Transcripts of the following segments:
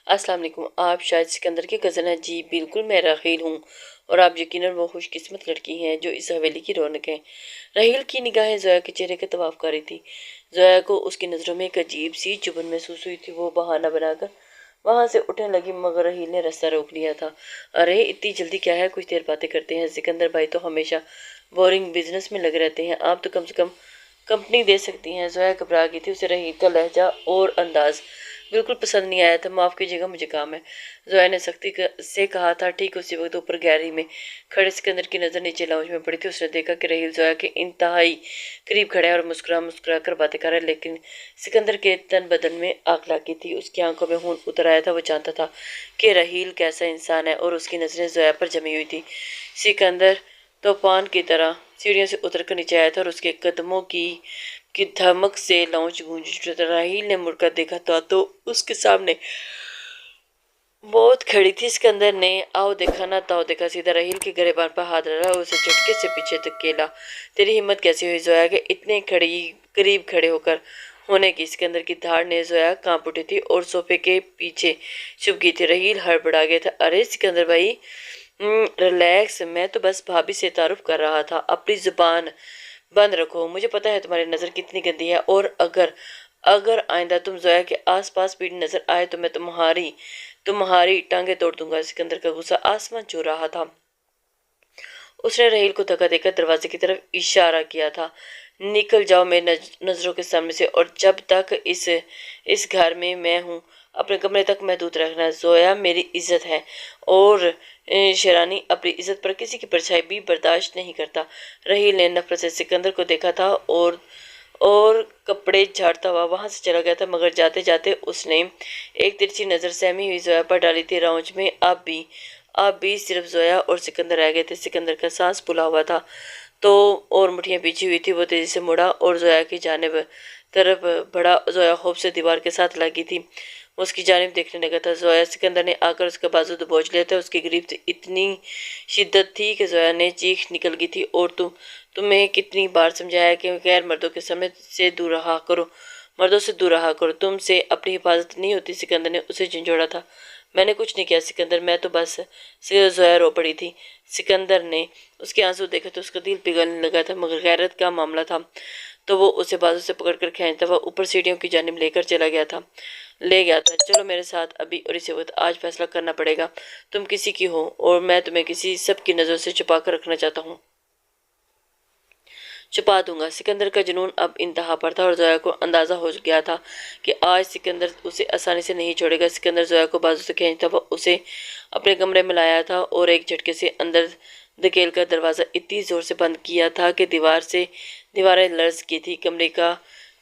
السلام علیکم۔ آپ شاید سکندر کے کزن ہیں؟ جی بالکل، میں راحیل ہوں، اور آپ یقیناً وہ خوش قسمت لڑکی ہیں جو اس حویلی کی رونق ہے۔ راحیل کی نگاہیں زویا کے چہرے کے طواف کر رہی تھی۔ زویا کو اس کی نظروں میں ایک عجیب سی چبھن محسوس ہوئی تھی۔ وہ بہانہ بنا کر وہاں سے اٹھنے لگی مگر راحیل نے راستہ روک لیا تھا۔ ارے اتنی جلدی کیا ہے، کچھ دیر باتیں کرتے ہیں۔ سکندر بھائی تو ہمیشہ بورنگ بزنس میں لگے رہتے ہیں، آپ تو کم سے کم کمپنی دے سکتی ہیں۔ زویا گھبرا گئی تھی، اسے راحیل کا لہجہ اور انداز بالکل پسند نہیں آیا تھا۔ معاف کیجیے گا، مجھے کام ہے، زویا نے سختی سے کہا تھا۔ ٹھیک اسی وقت اوپر گیلری میں کھڑے سکندر کی نظر نیچے لاؤنج میں پڑی تھی۔ اس نے دیکھا کہ راحیل زویا کے انتہائی قریب کھڑا ہے اور مسکرا کر باتیں کر رہا ہے، لیکن سکندر کے تن بدن میں آگ لگ گئی تھی۔ اس کی آنکھوں میں خون اتر آیا تھا۔ وہ جانتا تھا کہ راحیل کیسا انسان ہے اور اس کی نظریں زویا پر جمی ہوئی تھی۔ سکندر طوفان کی طرح سیڑھیوں سے اتر کر نیچے آیا تھا اور اس کے قدموں کی دھمک سے لاؤنج گونج اٹھا تھا۔ راحیل نے مڑ کر دیکھا تو اس کے سامنے موت کھڑی تھی۔ سکندر نے آؤ دیکھا نہ تاؤ دیکھا، سیدھا راحیل کے گریبان پر ہاتھ ڈالا اور اسے جھٹکے سے پیچھے دھکیلا۔ تیری ہمت کیسے ہوئی زویا کے اتنے قریب کھڑے ہونے کی؟ سکندر کی دھاڑ نے زویا کانپ اٹھی تھی اور صوفے کے پیچھے چھپ گئی تھی۔ راحیل ہڑبڑا گیا تھا۔ ارے سکندر بھائی، ریلیکس، میں تو بس بھابھی سے تعارف کر رہا تھا، اپنی زبان بند رکھو۔ مجھے پتا ہے تمہاری نظر کتنی گندی ہے، اور اگر آئندہ تم زویا کے آس پاس بھی نظر آئے تو میں تمہاری ٹانگیں توڑ دوں گا۔ سکندر کا غصہ آسمان چھو رہا تھا۔ اس نے راحیل کو دھکا دے کر دروازے کی طرف اشارہ کیا تھا۔ نکل جاؤ میری نظروں کے سامنے سے، اور جب تک اس گھر میں ہوں اپنے کمرے تک محدود رکھنا۔ زویا میری عزت ہے، اور شیرانی اپنی عزت پر کسی کی پرچھائی بھی برداشت نہیں کرتا۔ راحیل نے نفرت سے سکندر کو دیکھا تھا اور کپڑے جھاڑتا ہوا وہاں سے چلا گیا تھا، مگر جاتے جاتے اس نے ایک ترچھی نظر سہمی ہوئی زویا پر ڈالی تھی۔ لاؤنج میں اب بھی صرف زویا اور سکندر رہ گئے تھے۔ سکندر کا سانس پھولا ہوا تھا اور مٹھیاں پیچھی ہوئی تھی۔ وہ تیزی سے مڑا اور زویا کی طرف بڑھا۔ زویا خوف سے دیوار کے ساتھ لگی تھی، وہ اس کی جانب دیکھنے لگا تھا۔ زویا سکندر نے آ کر اس کا بازو دبوچ لیا تھا۔ اس کی گرفت اتنی شدید تھی کہ زویا نے چیخ نکل گئی تھی۔ اور تمہیں کتنی بار سمجھایا ہے کہ غیر مردوں کے سامنے سے دور رہا کرو، مردوں سے دور رہا کرو، تم سے اپنی حفاظت نہیں ہوتی۔ سکندر نے اسے جھنجھوڑا تھا۔ میں نے کچھ نہیں کیا سکندر، میں تو بس… زویا رو پڑی تھی۔ سکندر نے اس کے آنسو دیکھے تو اس کا دل پگھلنے لگا تھا، مگر غیرت کا معاملہ تھا تو وہ اسے بازو سے پکڑ کر کھینچتا ہوا اوپر سیڑھیوں کی جانب لے گیا تھا۔ چلو میرے ساتھ ابھی اور اسی وقت، آج فیصلہ کرنا پڑے گا، تم کسی کی ہو اور میں تمہیں کسی سب کی نظروں سے چھپا کر رکھنا چاہتا ہوں۔ چھپا دوں گا۔ سکندر کا جنون اب انتہا پر تھا اور زویا کو اندازہ ہو گیا تھا کہ آج سکندر اسے آسانی سے نہیں چھوڑے گا۔ سکندر زویا کو بازو سے کھینچتا ہوا اسے اپنے کمرے میں لایا تھا اور ایک جھٹکے سے اندر دھکیل کر دروازہ اتنی زور سے بند کیا تھا کہ دیواریں لرز کی تھی۔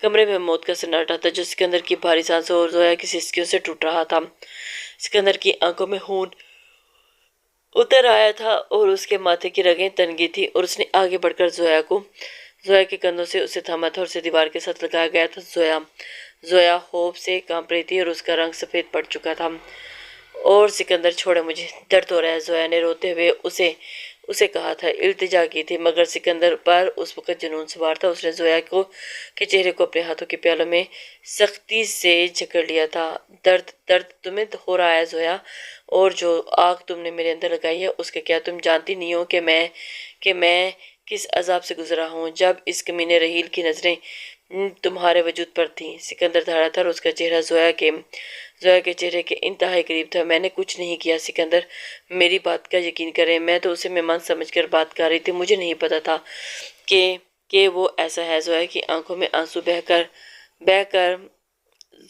کمرے میں موت کا سناٹا تھا جو سکندر کی بھاری سانسوں اور زویا کی سسکیوں سے ٹوٹ رہا تھا۔ سکندر کی آنکھوں میں خون اتر آیا تھا اور اس کے ماتھے کی رگیں تن گئی تھی، اور اس نے آگے بڑھ کر زویا کے کندھوں سے اسے تھاما تھا اور اسے دیوار کے ساتھ لگایا گیا تھا۔ زویا خوف سے کانپ رہی تھی اور اس کا رنگ سفید پڑ چکا تھا۔ اور سکندر چھوڑے مجھے، درد ہو رہا ہے، زویا نے روتے ہوئے اسے کہا تھا، التجا کی تھی، مگر سکندر پر اس وقت جنون سوار تھا۔ اس نے زویا کے چہرے کو اپنے ہاتھوں کے پیالوں میں سختی سے جکڑ لیا تھا۔ درد تمہیں ہو رہا ہے زویا، اور جو آگ تم نے میرے اندر لگائی ہے اس کا کیا تم جانتی نہیں ہو کہ میں کس عذاب سے گزرا ہوں جب اس کمینے راحیل کی نظریں تمہارے وجود پر تھیں؟ سکندر دھڑا تھا اور اس کا چہرہ زویا کے چہرے کے انتہائی قریب تھا۔ میں نے کچھ نہیں کیا سکندر، میری بات کا یقین کریں، میں تو اسے مہمان سمجھ کر بات کر رہی تھی، مجھے نہیں پتا تھا کہ وہ ایسا ہے۔ زویا کی آنکھوں میں آنسو بہہ کر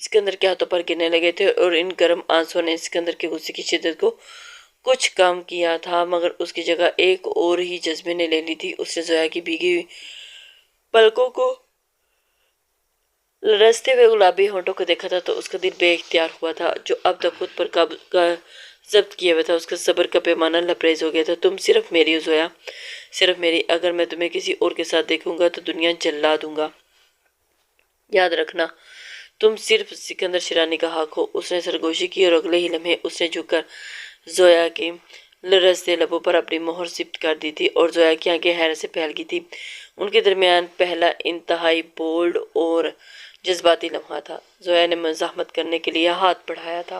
سکندر کے ہاتھوں پر گرنے لگے تھے، اور ان گرم آنسوؤں نے سکندر کے غصے کی شدت کو کچھ کم کیا تھا، مگر اس کی جگہ ایک اور ہی جذبے نے لے لی تھی۔ اس نے زویا کی بھیگی ہوئی پلکوں کو لرزتے ہوئے گلابی ہونٹوں کو دیکھا تھا تو اس کا دل بے اختیار ہوا تھا، جو اب تک خود پر ضبط کیے ہوئے تھا۔ اس کا صبر کا پیمانہ لبریز ہو گیا تھا۔ تم صرف میری ہو زویا، صرف میری، اگر میں تمہیں کسی اور کے ساتھ دیکھوں گا تو دنیا جلا دوں گا، یاد رکھنا، تم صرف سکندر شیرانی کا حق ہو۔ اس نے سرگوشی کی اور اگلے ہی لمحے اس نے جھک کر زویا کے لرزتے لبوں پر اپنی مہر ثبت کر دی تھی، اور زویا کی آنکھیں حیرت سے پھیل گئی تھی۔ ان کے درمیان پہلا انتہائی بولڈ اور جذباتی لمحہ تھا۔ زویا نے مزاحمت کرنے کے لیے ہاتھ بڑھایا تھا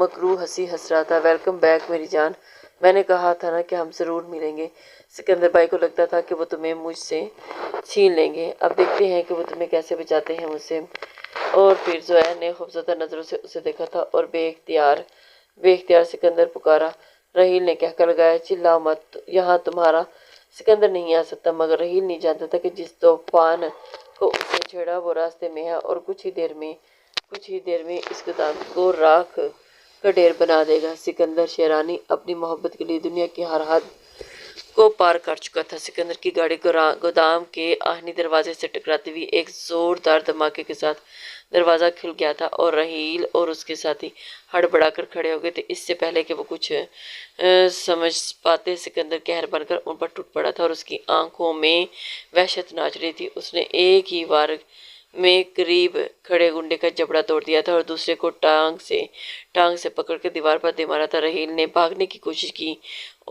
مکروہ ہنسی ہنس رہا تھا۔ ویلکم بیک میری جان، میں نے کہا تھا نا کہ ہم ضرور ملیں گے۔ سکندر بھائی کو لگتا تھا کہ وہ تمہیں مجھ سے چھین لیں گے، اب دیکھتے ہیں کہ وہ تمہیں کیسے بچاتے ہیں مجھ سے۔ اور پھر زویا نے خوفزدہ نظروں سے اسے دیکھا تھا اور بے اختیار سکندر پکارا۔ رحیل نے کہہ کر لگایا، چلاؤ مت، یہاں تمہارا سکندر نہیں آ سکتا۔ مگر رحیل نہیں جانتا تھا کہ جس طوفان کو اس نے چھیڑا وہ راستے میں ہے اور کچھ ہی دیر میں اس گودام کو راکھ کا ڈھیر بنا دے گا۔ سکندر شیرانی اپنی محبت کے لیے دنیا کی ہر حد کو پار کر چکا تھا۔ سکندر کی گاڑی گودام کے آہنی دروازے سے ٹکراتے ہوئے ایک زوردار دھماکے کے ساتھ دروازہ کھل گیا تھا اور رحیل اور اس کے ساتھی ہڑبڑا کر کھڑے ہو گئے تھے۔ اس سے پہلے کہ وہ کچھ سمجھ پاتے، سکندر قہر بن کر ان پر ٹوٹ پڑا تھا اور اس کی آنکھوں میں وحشت ناچ رہی تھی۔ اس نے ایک ہی وار میں قریب کھڑے گنڈے کا جبڑا توڑ دیا تھا اور دوسرے کو ٹانگ سے پکڑ کے دیوار پر دے مارا تھا۔ رحیل نے بھاگنے کی کوشش کی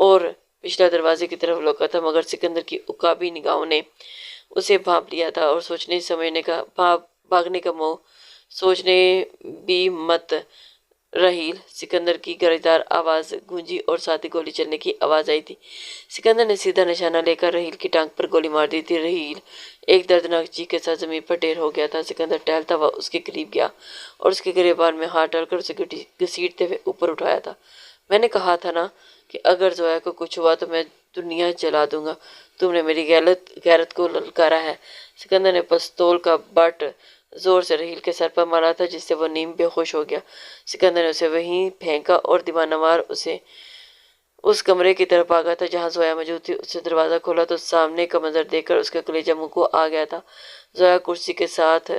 اور پچھلا دروازے کی طرف لوکا تھا، مگر سکندر کی عقابی نگاہوں نے اسے بھانپ لیا تھا اور بھاگنے کا منہ سوچنے بھی مت۔ رحیل! سکندر کی گرجدار آواز گونجی اور ساتھ ہی گولی چلنے کی آواز آئی تھی۔ سکندر نے سیدھا نشانہ لے کر رحیل کی ٹانگ پر گولی مار دی تھی۔ رحیل ایک دردناک چیخ کے ساتھ زمین پر ڈھیر ہو گیا تھا۔ سکندر ٹہلتا ہوا اس کے قریب گیا اور اس کے گریبان میں ہاتھ ڈال کر اسے گھسیٹتے ہوئے اوپر اٹھایا تھا۔ میں نے کہا تھا نا کہ اگر زویا کو کچھ ہوا تو میں دنیا جلا دوں گا۔ تم نے میری غیرت کو للکارا ہے۔ سکندر نے پستول کا بٹ زور سے رحیل کے سر پر مارا تھا، جس سے وہ نیم بے ہوش ہو گیا۔ سکندر نے اسے وہیں پھینکا اور دیوانہ وار اس کمرے کی طرف بھاگا تھا جہاں زویا موجود تھی۔ اس نے دروازہ کھولا تو سامنے کا منظر دیکھ کر اس کا کلیجہ منہ کو آ گیا تھا۔ زویا کرسی کے ساتھ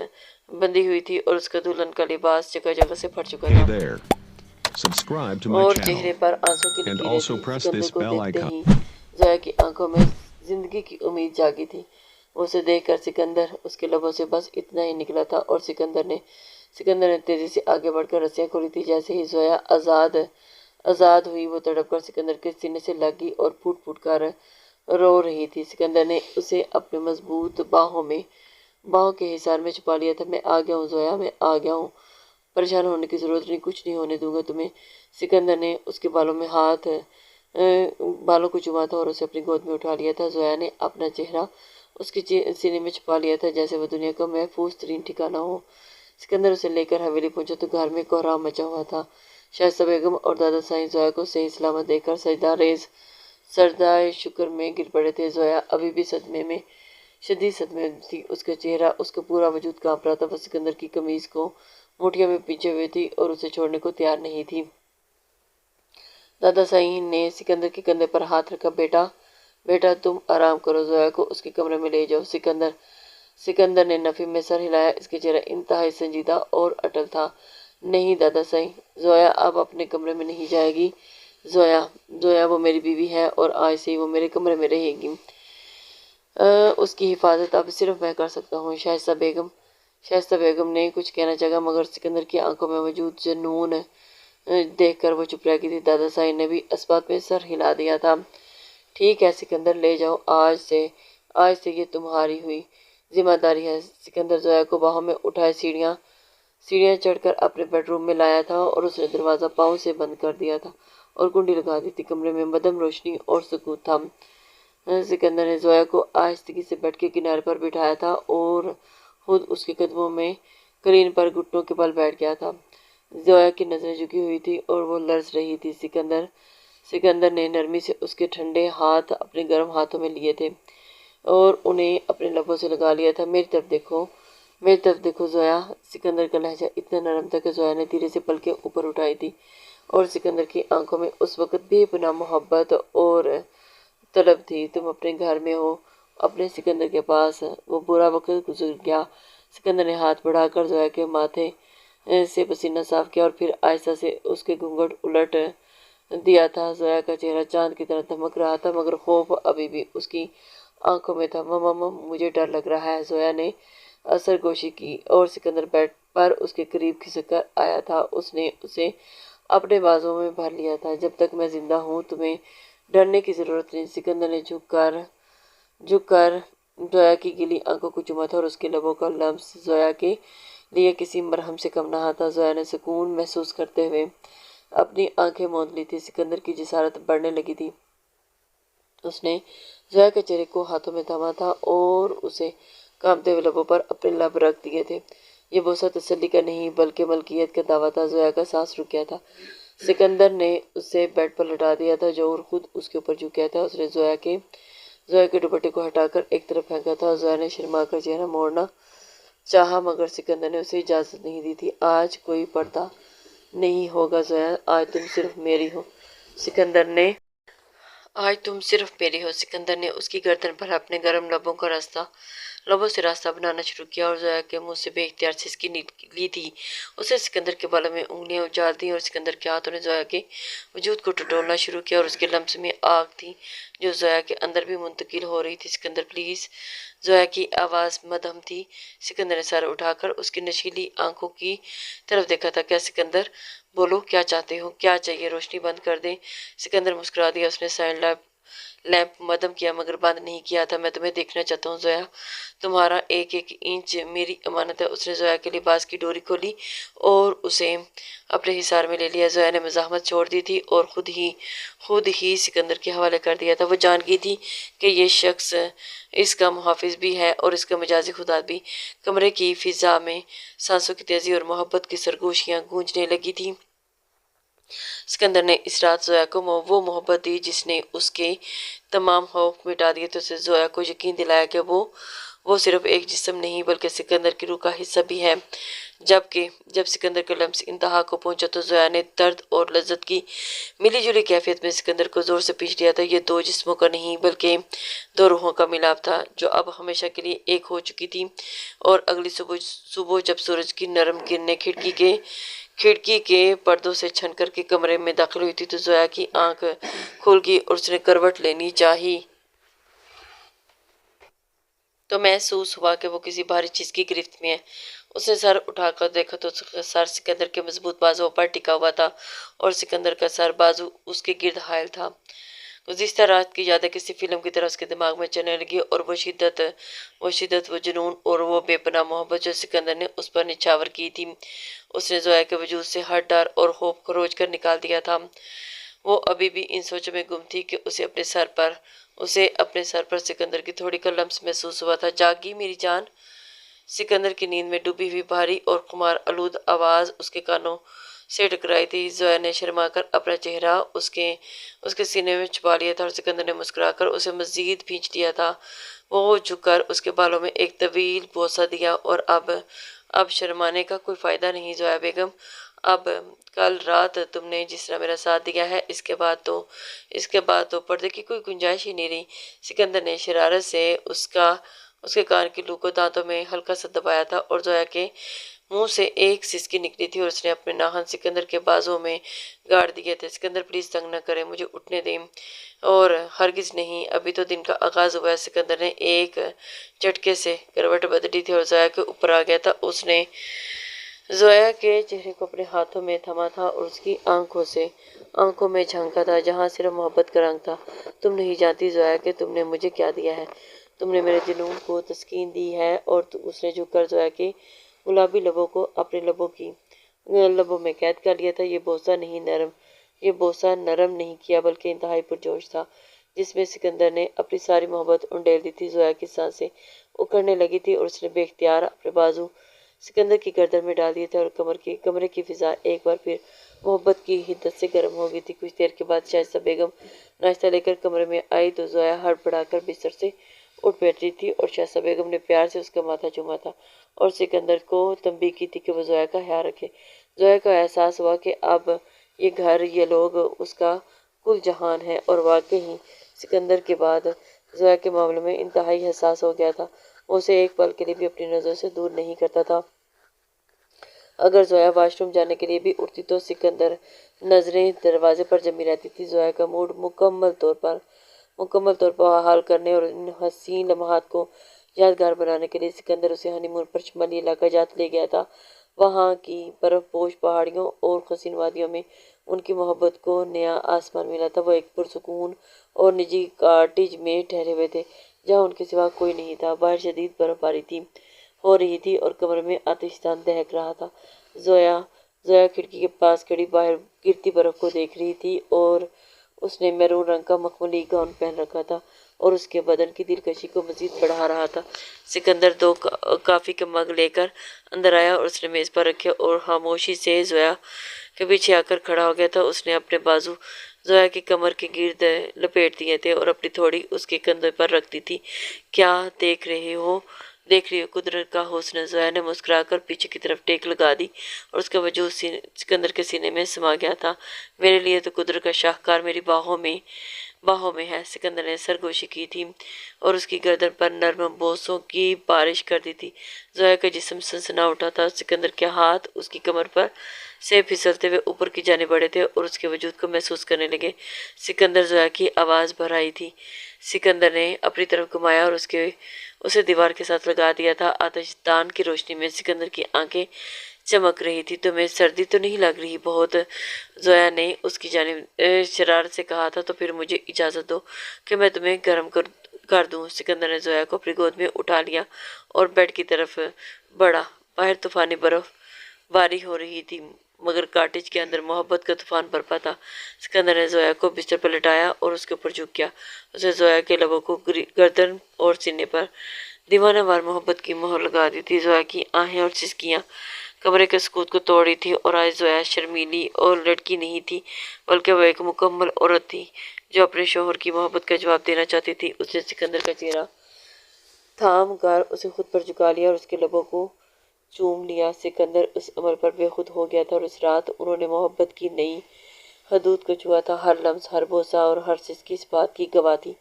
بندھی ہوئی تھی اور اس کا دلہن کا لباس جگہ جگہ سے پھٹ چکا تھا اور چہرے پر آنسوں کی لکیریں تھیں۔ سکندر کو دیکھتے ہی زویا کی آنکھوں میں زندگی کی امید جاگی تھی۔ اسے دیکھ کر اس کے لبوں سے بس اتنا ہی نکلا تھا اور سکندر نے تیزی سے آگے بڑھ کر رسیاں کھولی تھی۔ جیسے ہی زویا آزاد ہوئی، وہ تڑپ کر سکندر کے سینے سے لگ گئی اور پھوٹ پھوٹ کر رو رہی تھی۔ سکندر نے اسے اپنے مضبوط باہوں کے حصار میں چھپا لیا تھا۔ میں آ گیا ہوں زویا، میں آ گیا ہوں، پریشان ہونے کی ضرورت نہیں، کچھ نہیں ہونے دوں گا تمہیں۔ سکندر نے اس کے بالوں کو چوما تھا اور اسے اپنی گود میں اٹھا لیا تھا۔ زویا نے اپنا چہرہ اس کے سینے میں چھپا لیا تھا جیسے وہ دنیا کا محفوظ ترین ٹھکانہ ہو۔ سکندر اسے لے کر حویلی پہنچا تو گھر میں کوہرام مچا ہوا تھا۔ شائستہ بیگم اور دادا سائیں زویا کو صحیح سلامت دیکھ کر سجدہ شکر میں گر پڑے تھے۔ زویا ابھی بھی شدید صدمے میں تھی۔ اس کا چہرہ، اس کا پورا وجود کانپ رہا تھا۔ وہ سکندر کی قمیض کو مٹھیوں میں پیچھے ہوئے تھی اور اسے چھوڑنے کو تیار نہیں تھی۔ دادا سائیں نے سکندر کے کندھے پر ہاتھ رکھا۔ بیٹا تم آرام کرو، زویا کو اس کے کمرے میں لے جاؤ۔ سکندر نے نفی میں سر ہلایا۔ اس کا چہرہ انتہائی سنجیدہ اور اٹل تھا۔ نہیں دادا سائیں، زویا اب اپنے کمرے میں نہیں جائے گی۔ زویا وہ میری بیوی ہے اور آج سے ہی وہ میرے کمرے میں رہے گی۔ اس کی حفاظت اب صرف میں کر سکتا ہوں۔ شائستہ بیگم نے کچھ کہنا چاہا مگر سکندر کی آنکھوں میں موجود جنون دیکھ کر وہ چپ رہ گئی تھی۔ دادا سائیں نے بھی اس بات میں سر ہلا دیا تھا۔ ٹھیک ہے سکندر، لے جاؤ، آج سے یہ تمہاری ہوئی ذمہ داری ہے۔ سکندر زویا کو باہوں میں اٹھائے سیڑھیاں چڑھ کر اپنے بیڈ روم میں لایا تھا اور اس نے دروازہ پاؤں سے بند کر دیا تھا اور کنڈی لگا دی تھی۔ کمرے میں مدھم روشنی اور سکوت تھا۔ سکندر نے زویا کو آہستگی سے بیڈ کے کنارے پر بٹھایا تھا اور خود اس کے قدموں میں کرین پر گھٹنوں کے بل بیٹھ گیا تھا۔ زویا کی نظریں جھکی ہوئی تھیں اور وہ لرز رہی تھی۔ سکندر نے نرمی سے اس کے ٹھنڈے ہاتھ اپنے گرم ہاتھوں میں لیے تھے اور انہیں اپنے لبوں سے لگا لیا تھا۔ میری طرف دیکھو زویا۔ سکندر کا لہجہ اتنا نرم تھا کہ زویا نے دھیرے سے پلکیں اوپر اٹھائی تھی اور سکندر کی آنکھوں میں اس وقت بے پناہ محبت اور طلب تھی۔ تم اپنے گھر میں ہو، اپنے سکندر کے پاس۔ وہ برا وقت گزر گیا۔ سکندر نے ہاتھ بڑھا کر زویا کے ماتھے سے پسینہ صاف کیا اور پھر آہستہ سے اس کے گھونگھٹ الٹ دیا تھا۔ زویا کا چہرہ چاند کی طرح دمک رہا تھا مگر خوف ابھی بھی اس کی آنکھوں میں تھا۔ مما مجھے ڈر لگ رہا ہے، زویا نے سرگوشی کی اور سکندر بیڈ پر اس کے قریب کھسک کر آیا تھا۔ اس نے اسے اپنے بازوؤں میں بھر لیا تھا۔ جب تک میں زندہ ہوں تمہیں ڈرنے کی ضرورت نہیں۔ سکندر نے جھک کر زویا کی گیلی آنکھوں کو چوما تھا اور اس کے لبوں کا لمس زویا کے لیے کسی مرہم سے کم نہ تھا۔ زویا نے سکون محسوس کرتے ہوئے اپنی آنکھیں موند لی تھی۔ سکندر کی جسارت بڑھنے لگی تھی۔ اس نے زویا کے چہرے کو ہاتھوں میں تھاما تھا اور اسے کانپتے ہوئے لبوں پر اپنے لب رکھ دیے تھے۔ یہ بوسہ تسلی کا نہیں بلکہ ملکیت کا دعویٰ تھا۔ زویا کا سانس رک گیا تھا۔ سکندر نے اسے بیڈ پر لٹا دیا تھا جو اور خود اس کے اوپر جھک گیا تھا۔ اس نے زویا کے دوپٹے کو ہٹا کر ایک طرف پھینکا تھا۔ زویا نے شرما کر چہرہ موڑنا چاہا مگر سکندر نے اسے اجازت نہیں دی تھی۔ آج کوئی پردہ نہیں ہوگا زویا، آج تم صرف میری ہو۔ سکندر نے اس کی گردن پر اپنے گرم لبوں سے راستہ بنانا شروع کیا اور زویا کے منہ سے بے اختیار سسکی لی تھی۔ اس نے سکندر کے بالوں میں انگلیاں اچال دیں اور سکندر کے ہاتھوں نے زویا کے وجود کو ٹٹولنا شروع کیا اور اس کے لمس میں آگ تھی جو زویا کے اندر بھی منتقل ہو رہی تھی۔ سکندر پلیز، زویا کی آواز مدھم تھی۔ سکندر نے سر اٹھا کر اس کی نشیلی آنکھوں کی طرف دیکھا تھا۔ کیا سکندر؟ بولو، کیا چاہتے ہو؟ کیا چاہیے؟ روشنی بند کر دیں۔ سکندر مسکرا دیا۔ اس نے سائڈ لیمپ مدھم کیا مگر بند نہیں کیا تھا۔ میں تمہیں دیکھنا چاہتا ہوں زویا، تمہارا ایک ایک انچ میری امانت ہے۔ اس نے زویا کے لباس کی ڈوری کھولی اور اسے اپنے حصار میں لے لیا۔ زویا نے مزاحمت چھوڑ دی تھی اور خود ہی سکندر کے حوالے کر دیا تھا۔ وہ جان گئی تھی کہ یہ شخص اس کا محافظ بھی ہے اور اس کا مجازی خدا بھی۔ کمرے کی فضا میں سانسوں کی تیزی اور محبت کی سرگوشیاں گونجنے لگی تھیں۔ سکندر نے اس رات زویا کو وہ محبت دی جس نے اس کے تمام خوف مٹا دیے تھے۔ اس نے زویا کو یقین دلایا کہ وہ صرف ایک جسم نہیں بلکہ سکندر کی روح کا حصہ بھی ہے۔ جب سکندر کے لمس انتہا کو پہنچا تو زویا نے درد اور لذت کی ملی جلی کیفیت میں سکندر کو زور سے کھینچ لیا تھا۔ یہ دو جسموں کا نہیں بلکہ دو روحوں کا ملاپ تھا جو اب ہمیشہ کے لیے ایک ہو چکی تھی۔ اور اگلی صبح جب سورج کی نرم کرنیں کھڑکی کے پردوں سے چھن کر کے کمرے میں داخل ہوئی تھی تو زویا کی آنکھ کھل گئی اور اس نے کروٹ لینی چاہی تو محسوس ہوا کہ وہ کسی بھاری چیز کی گرفت میں ہے۔ اس نے سر اٹھا کر دیکھا تو اس کا سر سکندر کے مضبوط بازوؤں پر ٹکا ہوا تھا اور سکندر کا سر بازو اس کے گرد حائل تھا۔ گزشتہ رات کی یادیں کسی فلم کی طرح اس کے دماغ میں چلنے لگی اور وہ شدت، وہ جنون اور وہ بے پناہ محبت جو سکندر نے اس پر نچھاور کی تھی، اس نے زویا کے وجود سے ہر ڈر اور خوف کو کھروچ کر نکال دیا تھا۔ وہ ابھی بھی ان سوچوں میں گم تھی کہ اسے اپنے سر پر سکندر کی تھوڑی کا لمس محسوس ہوا تھا۔ جاگی میری جان؟ سکندر کی نیند میں ڈوبی ہوئی بھاری اور خمار آلود آواز اس کے کانوں سے ٹکرائی تھی۔ زویا نے شرما کر اپنا چہرہ اس کے سینے میں چھپا لیا تھا اور سکندر نے مسکرا کر اسے مزید کھینچ لیا تھا۔ وہ جھک کر اس کے بالوں میں ایک طویل بوسہ دیا اور اب شرمانے کا کوئی فائدہ نہیں زویا بیگم۔ اب کل رات تم نے جس طرح میرا ساتھ دیا ہے اس کے بعد تو پردے کی کوئی گنجائش ہی نہیں رہی۔ سکندر نے شرارت سے اس کے کان کی لو کو دانتوں میں ہلکا سا دبایا تھا اور زویا کے منہ سے ایک سسکی نکلی تھی اور اس نے اپنے ناخن سکندر کے بازوؤں میں گاڑ دیے تھے۔ سکندر پلیز تنگ نہ کریں، مجھے اٹھنے دیں۔ اور ہرگز نہیں، ابھی تو دن کا آغاز ہوا ہے۔ سکندر نے ایک جھٹکے سے کروٹ بدلی تھی اور زویا کے اوپر آ گیا تھا۔ اس نے زویا کے چہرے کو اپنے ہاتھوں میں تھاما تھا اور اس کی آنکھوں میں جھانکا تھا جہاں صرف محبت کا رنگ تھا۔ تم نہیں جانتی زویا کہ تم نے مجھے کیا دیا ہے۔ تم نے میرے جنون کو تسکین دی ہے۔ اور اس نے جھک کر زویا کے گلابی لبوں کو اپنے لبوں میں قید کر لیا تھا۔ یہ بوسہ نرم نہیں کیا بلکہ انتہائی پرجوش تھا جس میں سکندر نے اپنی ساری محبت انڈیل دی تھی۔ زویا کی سانسیں اکھڑنے لگی تھی اور اس نے بے اختیار اپنے بازو سکندر کی گردن میں ڈال دیے تھے اور کمرے کی فضا ایک بار پھر محبت کی حدت سے گرم ہو گئی تھی۔ کچھ دیر کے بعد شائستہ بیگم ناشتہ لے کر کمرے میں آئی تو زویا ہڑبڑا کر بستر سے اٹھ بیٹھی تھی اور شائستہ بیگم نے پیار سے اس کا ماتھا چوما تھا اور سکندر کو تنبیہ کی تھی کہ وہ زویا کا خیال رکھے۔ زویا کو احساس ہوا کہ اب یہ گھر، یہ لوگ اس کا کل جہان ہے اور واقعی سکندر کے بعد زویا کے معاملے میں انتہائی حساس ہو گیا تھا۔ وہ اسے ایک پل کے لیے بھی اپنی نظروں سے دور نہیں کرتا تھا۔ اگر زویا واش روم جانے کے لیے بھی اٹھتی تو سکندر نظریں دروازے پر جمی رہتی تھی۔ زویا کا موڈ مکمل طور پر حال کرنے اور ان حسین لمحات کو یادگار بنانے کے لیے سکندر اسے ہنی مون پر شمالی علاقہ جات لے گیا تھا۔ وہاں کی برف پوش پہاڑیوں اور حسین وادیوں میں ان کی محبت کو نیا آسمان ملا تھا۔ وہ ایک پرسکون اور نجی کاٹیج میں ٹھہرے ہوئے تھے جہاں ان کے سوا کوئی نہیں تھا۔ باہر شدید برف باری تھی۔ ہو رہی تھی اور کمرے میں آتشدان دہک رہا تھا۔ زویا کھڑکی کے پاس کھڑی باہر گرتی برف کو دیکھ رہی تھی اور اس نے میرون رنگ کا مخملی گاؤن پہن رکھا تھا اور اس کے بدن کی دلکشی کو مزید بڑھا رہا تھا۔ سکندر 2 کافی کا مگ لے کر اندر آیا اور اس نے میز پر رکھے اور خاموشی سے زویا کے پیچھے آ کر کھڑا ہو گیا تھا۔ اس نے اپنے بازو زویا کی کمر کے گرد لپیٹ دیے تھے اور اپنی تھوڑی اس کے کندھے پر رکھ دی تھی۔ کیا دیکھ رہی ہو قدرت کا حسن؟ زویا نے مسکرا کر پیچھے کی طرف ٹیک لگا دی اور اس کا وجود سکندر کے سینے میں سما گیا تھا۔ میرے لیے تو قدرت کا شاہکار میری باہوں میں ہے۔ سکندر نے سرگوشی کی تھی اور اس کی گردن پر نرم بوسوں کی بارش کر دی تھی۔ زویا کا جسم سنسنا اٹھا تھا۔ سکندر کے ہاتھ اس کی کمر پر سے پھسلتے ہوئے اوپر کی جانب بڑھے تھے اور اس کے وجود کو محسوس کرنے لگے۔ سکندر! زویا کی آواز بھر آئی تھی۔ سکندر نے اپنی طرف گھمایا اور اسے دیوار کے ساتھ لگا دیا تھا۔ آتش دان کی روشنی میں سکندر کی آنکھیں چمک رہی تھی۔ تمہیں سردی تو نہیں لگ رہی؟ بہت، زویا نے اس کی جانب شرارت سے کہا تھا۔ تو پھر مجھے اجازت دو کہ میں تمہیں گرم کر دوں۔ سکندر نے زویا کو اپنی گود میں اٹھا لیا اور بیڈ کی طرف بڑھا۔ باہر طوفانی برف باری ہو رہی تھی مگر کاٹیج کے اندر محبت کا طوفان برپا تھا۔ سکندر نے زویا کو بستر پر لٹایا اور اس کے اوپر جھک گیا۔ اس نے زویا کے لبوں کو گردن اور سینے پر دیوانہ وار محبت کی مہر لگا دی تھی۔ زویا کی آہیں اور سسکیاں کمرے کے سکوت کو توڑ رہی تھی اور آج زویا شرمیلی اور لڑکی نہیں تھی بلکہ وہ ایک مکمل عورت تھی جو اپنے شوہر کی محبت کا جواب دینا چاہتی تھی۔ اس نے سکندر کا چہرہ تھام کر اسے خود پر جھکا لیا اور اس کے لبوں کو چوم لیا۔ سکندر اس عمل پر بے خود ہو گیا تھا اور اس رات انہوں نے محبت کی نئی حدود کو چھوا تھا۔ ہر لمس، ہر بوسہ اور ہر سسکی اس بات کی گواہ تھی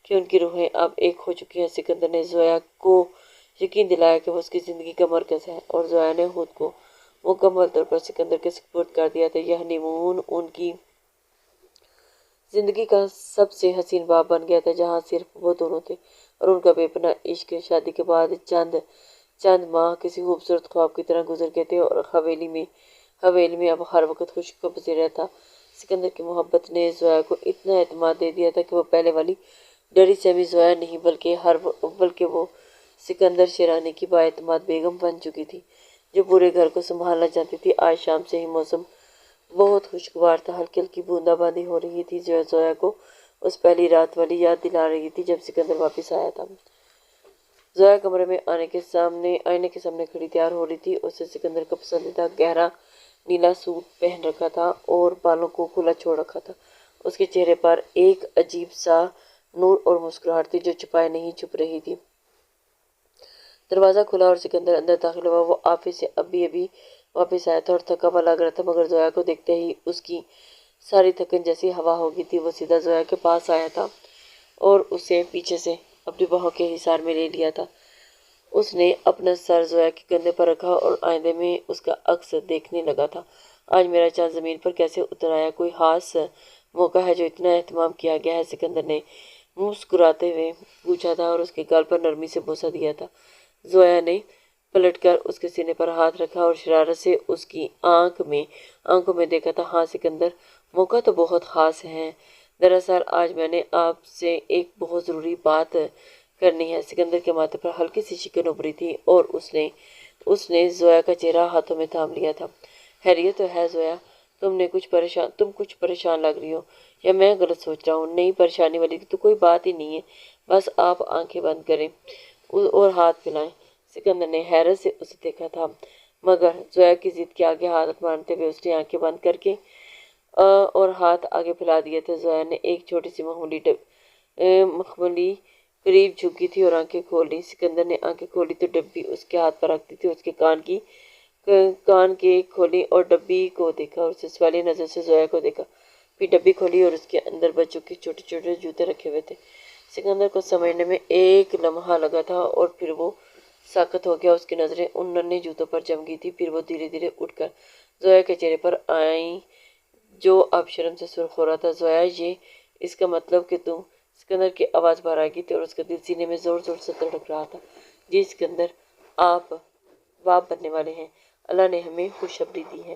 کہ ان کی روحیں اب ایک ہو چکی ہیں۔ سکندر نے زویا کو یقین دلایا کہ وہ اس کی زندگی کا مرکز ہے اور زویا نے خود کو مکمل طور پر سکندر کے سپرد کر دیا تھا۔ یہ ہنی مون ان کی زندگی کا سب سے حسین باب بن گیا تھا جہاں صرف وہ دونوں تھے اور ان کا بے پناہ عشق۔ شادی کے بعد چند ماہ کسی خوبصورت خواب کی طرح گزر گئے تھے اور حویلی میں اب ہر وقت خوشی کا پذیرا تھا۔ سکندر کی محبت نے زویا کو اتنا اعتماد دے دیا تھا کہ وہ پہلے والی ڈری سہمی زویا نہیں بلکہ وہ سکندر شیرانی کی بااعتماد بیگم بن چکی تھی جو پورے گھر کو سنبھالنا چاہتی تھی۔ آج شام سے ہی موسم بہت خوشگوار تھا۔ ہلکی ہلکی بوندا باندی ہو رہی تھی جو زویا کو اس پہلی رات والی یاد دلا رہی تھی جب سکندر واپس آیا تھا۔ زویا کمرے میں آئینے کے سامنے کھڑی تیار ہو رہی تھی۔ اس نے سکندر کا پسندیدہ گہرا نیلا سوٹ پہن رکھا تھا اور بالوں کو کھلا چھوڑ رکھا تھا۔ اس کے چہرے پر ایک عجیب سا نور اور مسکراہٹ تھی جو چھپائے نہیں چھپ رہی تھی۔ دروازہ کھلا اور سکندر اندر داخل ہوا۔ وہ آفس سے ابھی واپس آیا تھا اور تھکا ہوا لگ رہا تھا مگر زویا کو دیکھتے ہی اس کی ساری تھکن جیسی ہوا ہو گئی تھی۔ وہ سیدھا زویا کے پاس آیا تھا اور اسے پیچھے سے اپنی باہوں کے حصار میں لے لیا تھا۔ اس نے اپنا سر زویا کے کندھے پر رکھا اور آئینے میں اس کا عکس دیکھنے لگا تھا۔ آج میرا چاند زمین پر کیسے اتر آیا؟ کوئی خاص موقع ہے جو اتنا اہتمام کیا گیا ہے؟ سکندر نے مسکراتے ہوئے پوچھا تھا اور اس کے گال پر نرمی سے بوسہ دیا تھا۔ زویا نے پلٹ کر اس کے سینے پر ہاتھ رکھا اور شرارت سے اس کی آنکھوں میں دیکھا تھا۔ ہاں سکندر، موقع تو بہت خاص ہے۔ دراصل آج میں نے آپ سے ایک بہت ضروری بات کرنی ہے۔ سکندر کے ماتھے پر ہلکی سی شکن ابھری تھی اور اس نے زویا کا چہرہ ہاتھوں میں تھام لیا تھا۔ خیریت تو ہے زویا؟ تم کچھ پریشان لگ رہی ہو یا میں غلط سوچ رہا ہوں؟ نہیں، پریشانی والی تو کوئی بات ہی نہیں ہے، بس آپ آنکھیں بند کریں اور ہاتھ پھیلائیں۔ سکندر نے حیرت سے اسے دیکھا تھا مگر زویا کی ضد کے آگے ہاتھ مانتے ہوئے اس نے آنکھیں بند کر کے اور ہاتھ آگے پھیلا دیے تھے۔ زویا نے ایک چھوٹی سی مخملی قریب جھکی تھی اور آنکھیں کھول لی۔ سکندر نے آنکھیں کھولی تو ڈبی اس کے ہاتھ پر رکھ دی تھی۔ اس کے کان کے کھولی اور ڈبی کو دیکھا اور اسے سوالیہ نظر سے زویا کو دیکھا۔ پھر ڈبی کھولی اور اس کے اندر بچوں کے چھوٹے چھوٹے جوتے رکھے ہوئے تھے۔ سکندر کو سمجھنے میں ایک لمحہ لگا تھا اور پھر وہ ساکت ہو گیا۔ اس کی نظریں ان ننھے جوتوں پر جم گئی تھیں۔ پھر وہ دھیرے دھیرے اٹھ کر زویا کے چہرے پر آئیں جو اب شرم سے سرخ ہو رہا تھا۔ زویا، یہ اس کا مطلب کہ تم… سکندر کی آواز باہر آ گئی تھی اور اس کا دل سینے میں زور زور سے دھڑک رہا تھا۔ جی سکندر، آپ باپ بننے والے ہیں، اللہ نے ہمیں خوشخبری دی ہے۔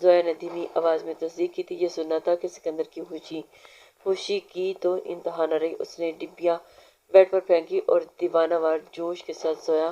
زویا نے دھیمی آواز میں تصدیق کی تھی۔ یہ سننا تھا کہ سکندر کی خوشی کی تو انتہا نہ رہی۔ اس نے ڈبیاں بیڈ پر پھینکی اور دیوانہ وار جوش کے ساتھ زویا